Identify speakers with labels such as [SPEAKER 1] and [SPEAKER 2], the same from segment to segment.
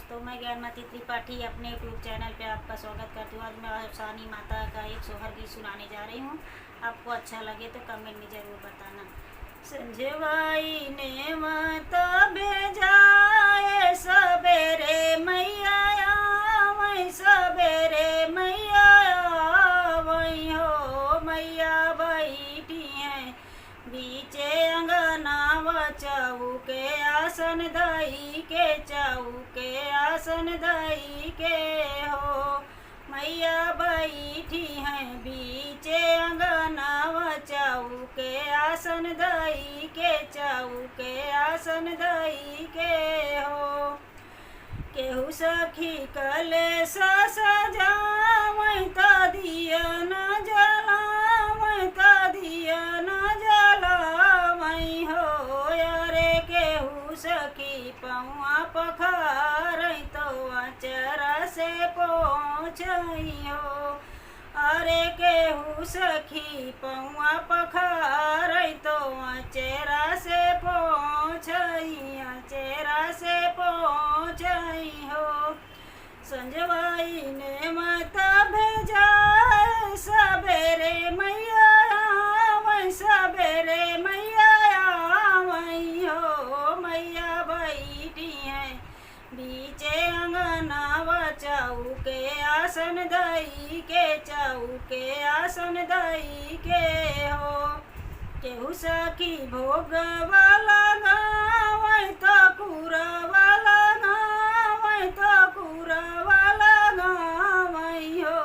[SPEAKER 1] दोस्तों, मैं ज्ञानमती त्रिपाठी अपने यूट्यूब चैनल पे आपका स्वागत करती हूँ। आज मैं अफसानी माता का एक सोहर गीत सुनाने जा रही हूँ। आपको अच्छा लगे तो कमेंट में ज़रूर बताना। संजवाई ने मत भेजाए सबेरे मैया वही सबेरे मैया वही हो मैया बैठी हैं बीचे अंगना चौके आसन दई के चौके आसन दई के हो मैया बैठी हैं बीचे अंगना चौके आसन दई के चौके आसन दई के हो केहू सखी कले सजावै त दिया न जलावै त दिया न जलावै हो अरे केहू सखी पौआ पखारै तो अचरा से पहुँचै हो अरे केहू सखी पौआ पखारै तो अचरा से पहुँचै अचरा से पहुँचै हो संजवाई ने मत भेजाए सबेरे मैया वही सबेरे मैया वही हो मैया बैठी हैं बीचे अंगना चौके आसन दई के चौके आसन दई के हो केहू सखी भोगवा लगावै तो कुरवा लगावै तो कुरवा लगावै हो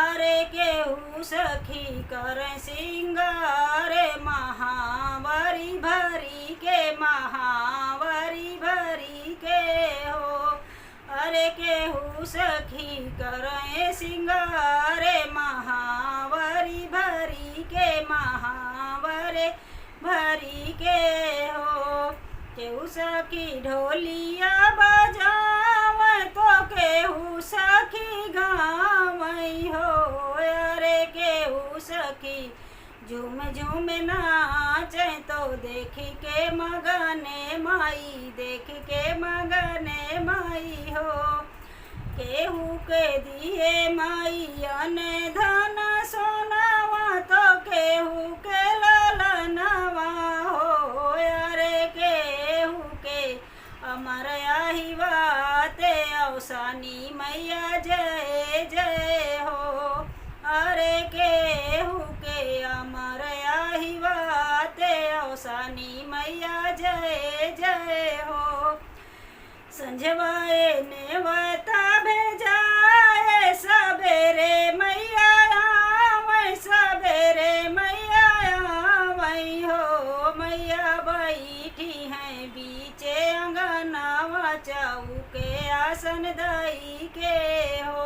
[SPEAKER 1] अरे केहू सखी कर सिंगारे महावारी भरी के महावारी भरी के हो अरे केहू सखी करे सिंगारे महावारी भरी के महावारे भरी के हो केहू सखी ढोलिया बजावै तो केहू सखी गावै हो अरे केहू सखी झूम झूम नाचै तो देख के मगने माई देख के मगने माई हो केहू के दिए माई अने धन सोनावा तो केहू के ललनवा हो अरे केहू के अमर आही बाते अवसानी मैया जय जय हो अरे केहू के अमर आही बाते अवसानी मैया जय जय हो संजवाए ने वता भेजाए सबेरे मैया वही सबेरे मैया वही हो मैया बैठी हैं बीचे अंगना चौके आसन दई के हो।